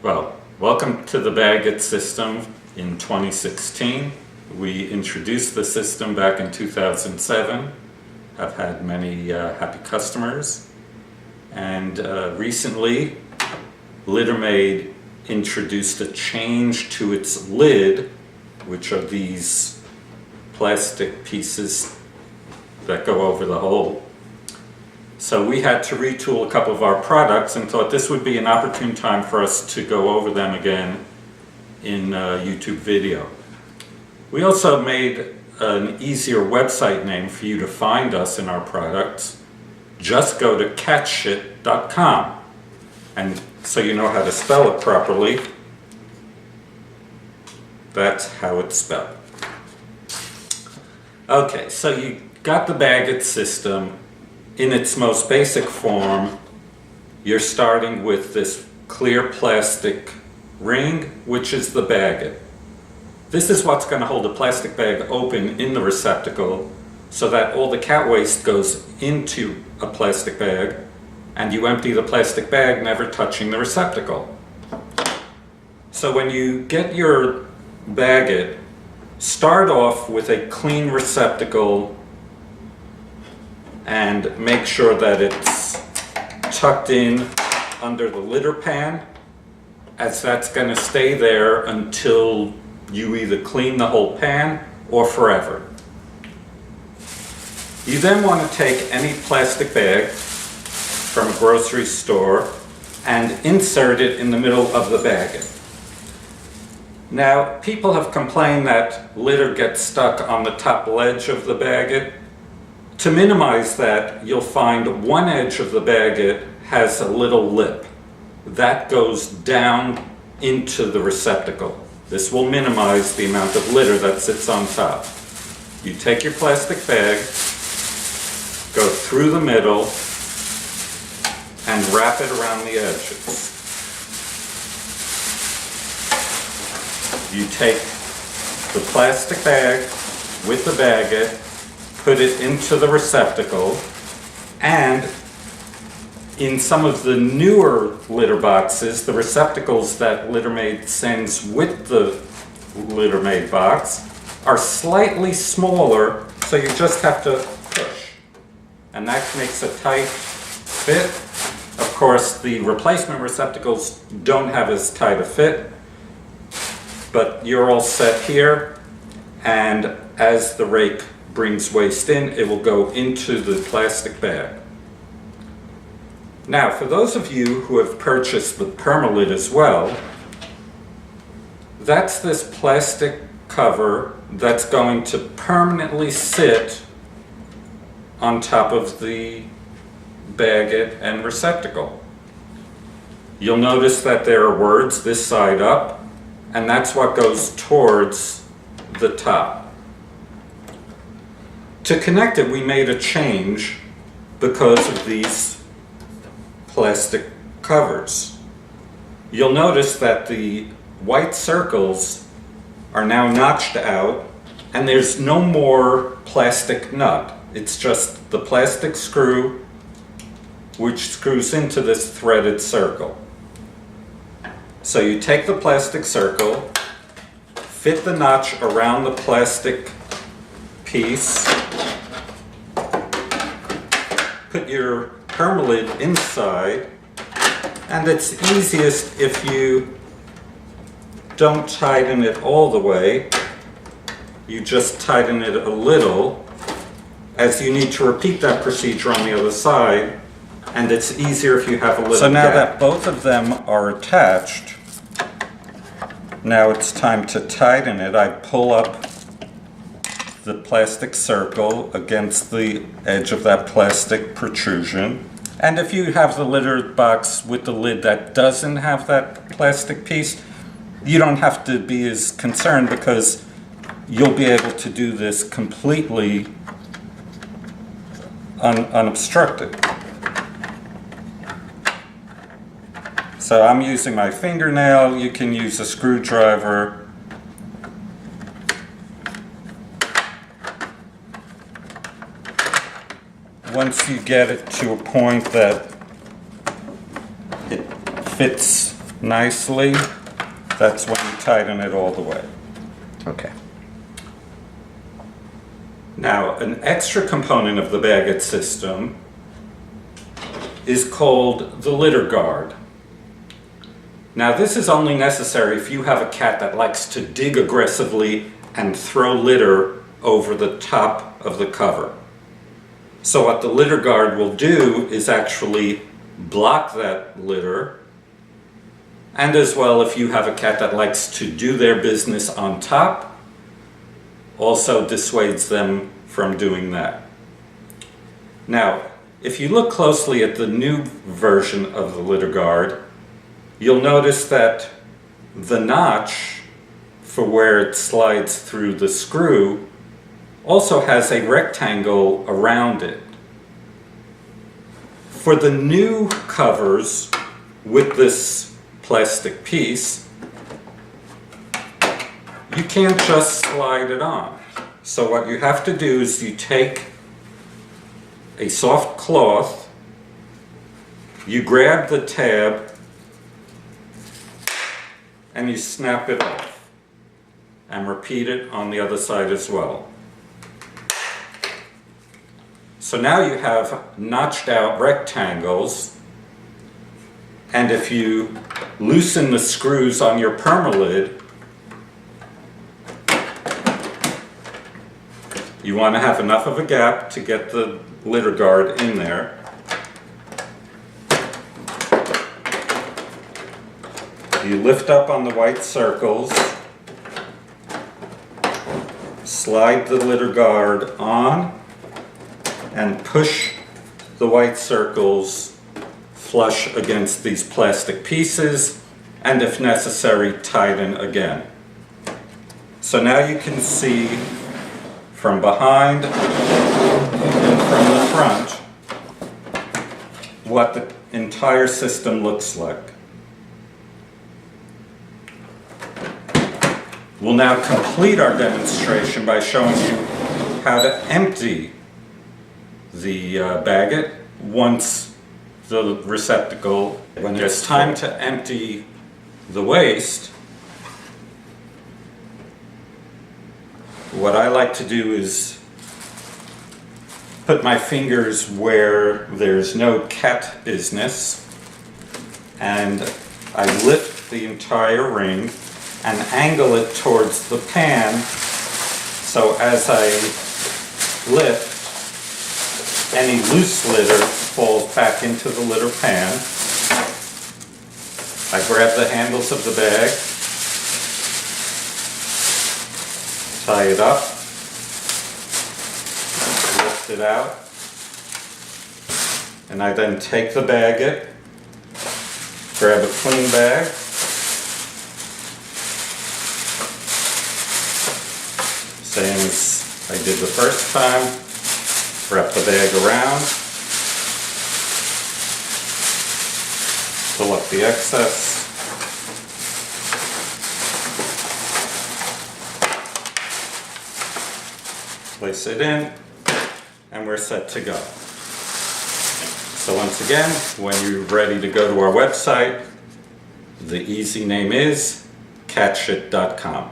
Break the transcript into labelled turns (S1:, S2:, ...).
S1: Well, welcome to the Baggett system in 2016. We introduced the system back in 2007. I've had many happy customers. And recently, LitterMaid introduced a change to its lid, which are these plastic pieces that go over the hole. So we had to retool a couple of our products and thought this would be an opportune time for us to go over them again in a YouTube video. We also made an easier website name for you to find us and our products. Just go to catshit.com, and so you know how to spell it properly. That's how it's spelled. Okay, so you got the Baggett system. In its most basic form, you're starting with this clear plastic ring, which is the Baggett. This is what's going to hold the plastic bag open in the receptacle so that all the cat waste goes into a plastic bag and you empty the plastic bag, never touching the receptacle. So when you get your Baggett, start off with a clean receptacle and make sure that it's tucked in under the litter pan, as that's going to stay there until you either clean the whole pan or forever. You then want to take any plastic bag from a grocery store and insert it in the middle of the Baggett. Now, people have complained that litter gets stuck on the top ledge of the Baggett. To minimize that, you'll find one edge of the Baggett has a little lip. That goes down into the receptacle. This will minimize the amount of litter that sits on top. You take your plastic bag, go through the middle, and wrap it around the edges. You take the plastic bag with the Baggett, put it into the receptacle, and in some of the newer litter boxes, the receptacles that LitterMaid sends with the LitterMaid box are slightly smaller, so you just have to push. And that makes a tight fit. Of course, the replacement receptacles don't have as tight a fit, but you're all set here, and as the rake brings waste in, it will go into the plastic bag. Now, for those of you who have purchased the PERMA-lid as well, that's this plastic cover that's going to permanently sit on top of the Baggett and receptacle. You'll notice that there are words this side up, and that's what goes towards the top. To connect it, we made a change because of these plastic covers. You'll notice that the white circles are now notched out, and there's no more plastic nut. It's just the plastic screw which screws into this threaded circle. So you take the plastic circle, fit the notch around the plastic piece, put your PERMA-lid inside, and it's easiest if you don't tighten it all the way. You just tighten it a little, as you need to repeat that procedure on the other side, and it's easier if you have a little
S2: So now
S1: gap.
S2: that both of them are attached, now it's time to tighten it. I pull up the plastic circle against the edge of that plastic protrusion. And if you have the litter box with the lid that doesn't have that plastic piece, you don't have to be as concerned because you'll be able to do this completely unobstructed. So I'm using my fingernail. You can use a screwdriver. Once you get it to a point that it fits nicely, that's when you tighten it all the way.
S3: Okay.
S1: Now, an extra component of the Baggett system is called the LitterGuard. Now, this is only necessary if you have a cat that likes to dig aggressively and throw litter over the top of the cover. So what the LitterGuard will do is actually block that litter, and as well, if you have a cat that likes to do their business on top, also dissuades them from doing that. Now, if you look closely at the new version of the LitterGuard, you'll notice that the notch for where it slides through the screw also has a rectangle around it. For the new covers with this plastic piece, you can't just slide it on. So what you have to do is you take a soft cloth, you grab the tab, and you snap it off. And repeat it on the other side as well. So now you have notched out rectangles, and if you loosen the screws on your PERMA-lid, you want to have enough of a gap to get the LitterGuard in there. You lift up on the white circles, slide the LitterGuard on, and push the white circles flush against these plastic pieces, and if necessary, tighten again. So now you can see from behind and from the front what the entire system looks like. We'll now complete our demonstration by showing you how to empty the Baggett once the receptacle, when it's time to empty the waste, what I like to do is put my fingers where there's no cat business, and I lift the entire ring and angle it towards the pan, so as I lift, any loose litter falls back into the litter pan. I grab the handles of the bag, tie it up, lift it out, and I then take the Baggett, grab a clean bag, same as I did the first time, wrap the bag around, pull up the excess, place it in, and we're set to go. So once again, when you're ready to go to our website, the easy name is catshit.com.